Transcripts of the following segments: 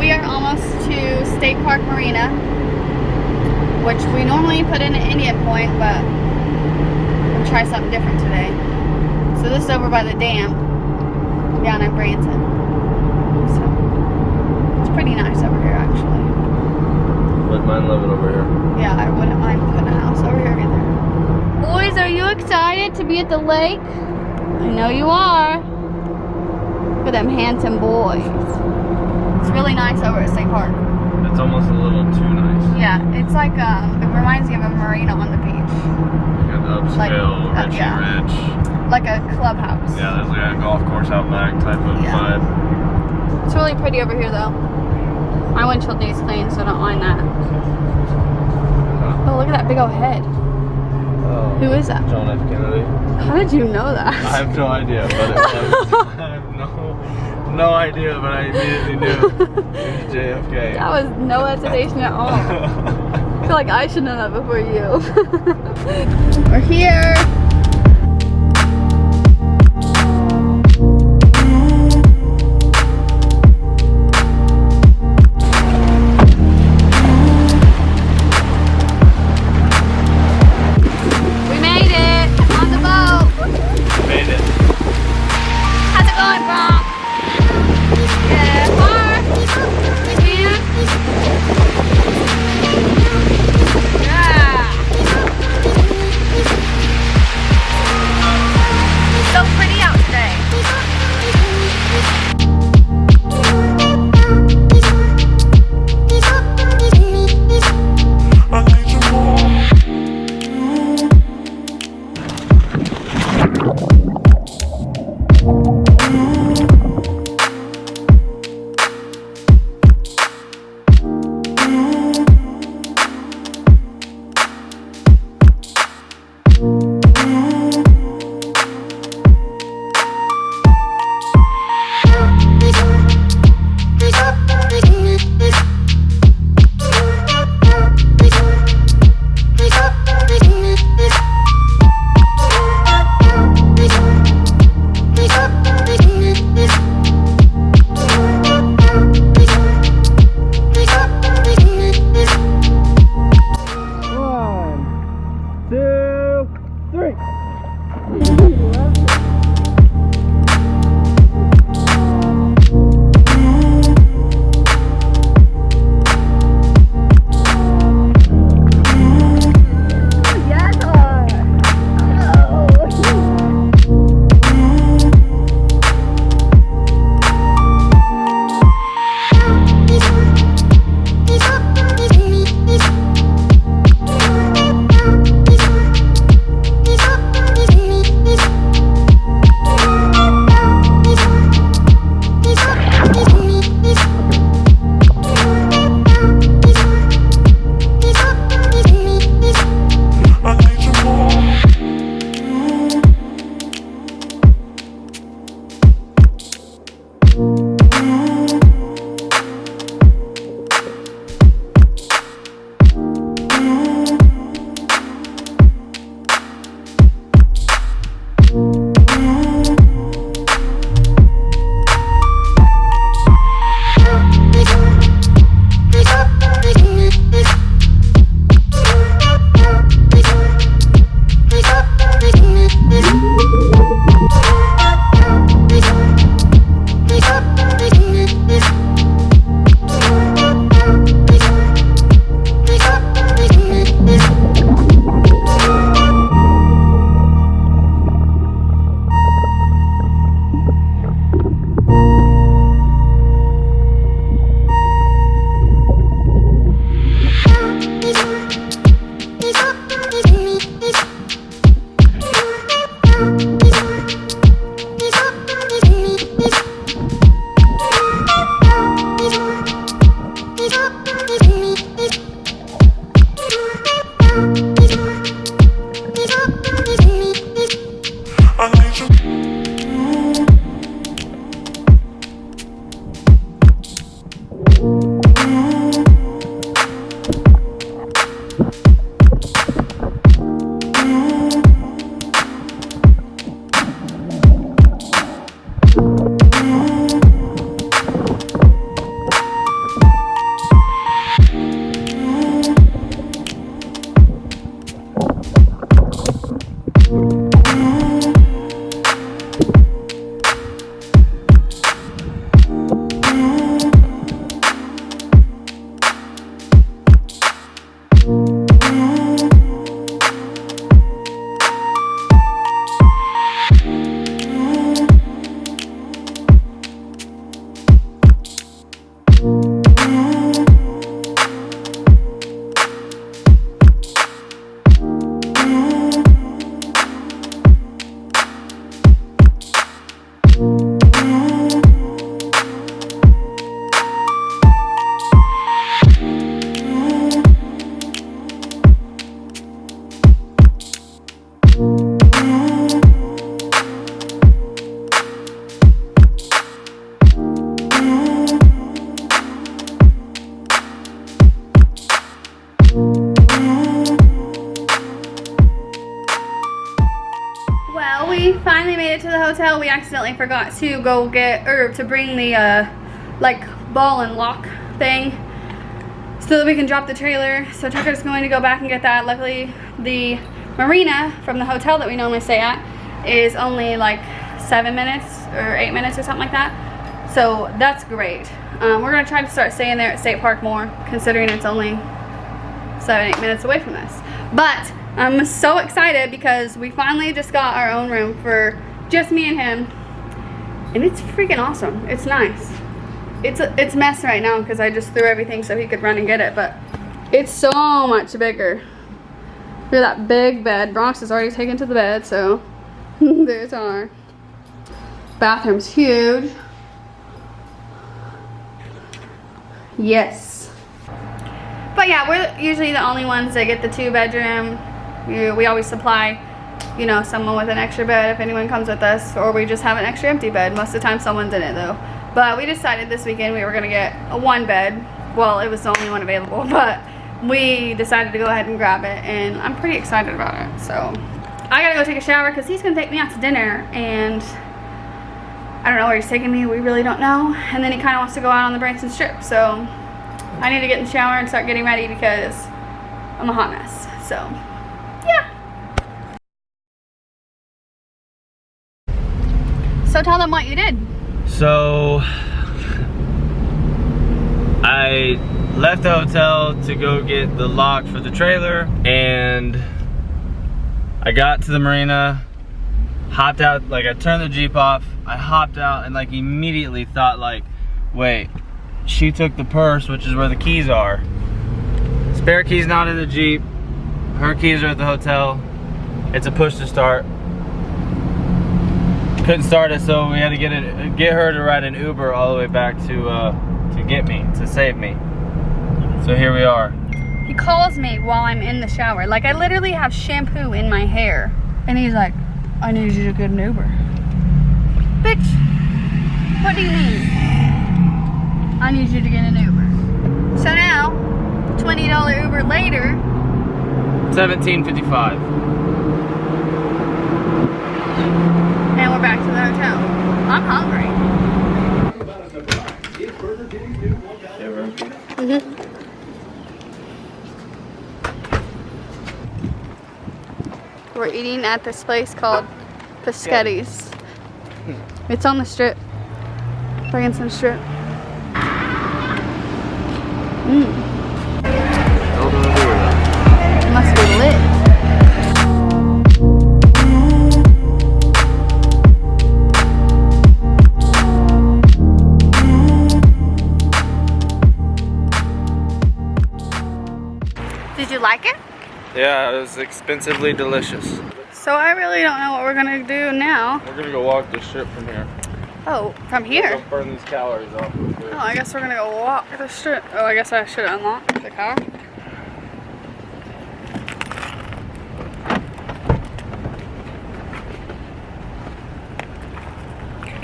We are almost to State Park Marina, which we normally put in at Indian Point, but we'll try something different today. So this is over by the dam down in Branson. So it's pretty nice over here, actually. Wouldn't mind living over here. Yeah, I wouldn't mind putting a house over here either. Boys, are you excited to be at the lake? I know you are. Look at them handsome boys. It's really nice over at State Park. It's almost a little too nice. Yeah, it's like, it reminds me of a marina on the beach. Like an upscale, Richie Rich. Like a clubhouse. Yeah, there's like a golf course out back type of vibe. It's really pretty over here though. My windshield needs clean, so I don't mind that. Oh, look at that big old head. Oh, who is that? John F. Kennedy. How did you know that? I have no idea, but it was. I have no idea, but I immediately knew it was JFK. That was no hesitation at all. I feel like I should know that before you. We're here. hotel, we accidentally forgot to go get, or to bring the like ball and lock thing so that we can drop the trailer. So Tucker's going to go back and get that. Luckily, the marina from the hotel that we normally stay at is only like 7 minutes or 8 minutes or something like that. So that's great. We're gonna try to start staying there at State Park more, considering it's only 7-8 minutes away from us. But I'm so excited because we finally just got our own room for just me and him, and it's freaking awesome. It's nice. It's a mess right now because I just threw everything so he could run and get it, but it's so much bigger. Look at that big bed. Bronx is already taken to the bed, so there's our bathroom's huge. Yes. But yeah, we're usually the only ones that get the 2-bedroom. We always supply, you know, someone with an extra bed if anyone comes with us, or we just have an extra empty bed. Most of the time someone's in it though. But we decided this weekend we were gonna get a 1 bed. Well, it was the only one available, but we decided to go ahead and grab it, and I'm pretty excited about it. So I gotta go take a shower because he's gonna take me out to dinner, and I don't know where he's taking me. We really don't know. And then he kind of wants to go out on the Branson Strip, so I need to get in the shower and start getting ready because I'm a hot mess. So yeah. So tell them what you did. So I left the hotel to go get the lock for the trailer, and I got to the marina, hopped out, like I turned the Jeep off, I hopped out and like immediately thought like, wait, she took the purse, which is where the keys are. Spare keys not in the Jeep, her keys are at the hotel. It's a push to start. Couldn't start it, so we had to get her to ride an Uber all the way back to save me. So here we are. He calls me while I'm in the shower. Like I literally have shampoo in my hair, and he's like, I need you to get an Uber. Bitch, what do you mean? I need you to get an Uber. So now, $20 Uber later, $17.55. and we're back to the hotel. I'm hungry. We're eating at this place called Pescetti's. It's on the strip. Branson Strip. It must be lit. Did you like it? Yeah, it was expensively delicious. So I really don't know what we're gonna do now. We're gonna go walk the strip from here. Oh, from here? Don't burn these calories off. Oh, I guess we're gonna go walk the strip. Oh, I guess I should unlock the car.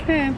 Okay.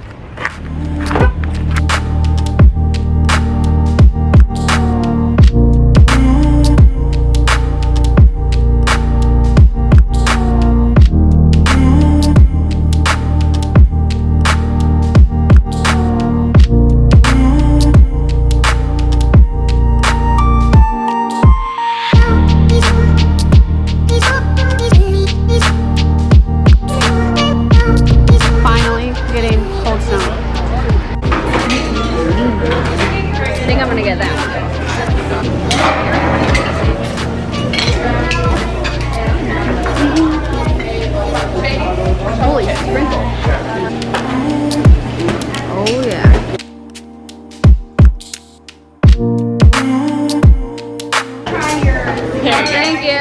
Thank you.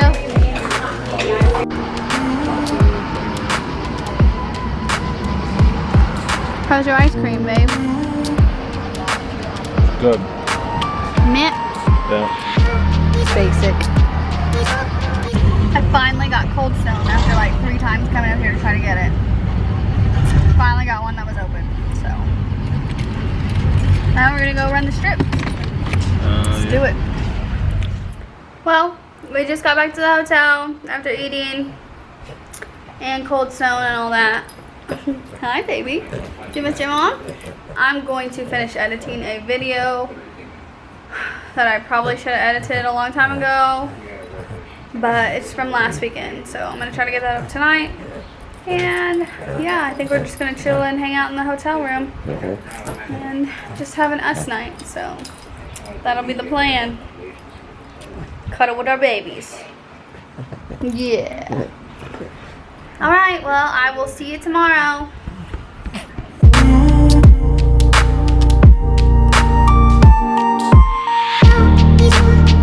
How's your ice cream, babe? Good. Mint? Yeah. Basic. I finally got Cold Stone after like 3 times coming up here to try to get it. Finally got one that was open, so. Now we're gonna go run the strip. Let's do it. Well, we just got back to the hotel after eating and Cold Stone and all that. Hi, baby. Do you miss your mom? I'm going to finish editing a video that I probably should have edited a long time ago, but it's from last weekend, so I'm gonna try to get that up tonight. And yeah, I think we're just gonna chill and hang out in the hotel room and just have an us night. So that'll be the plan. Cuddle with our babies. Yeah. All right, well, I will see you tomorrow.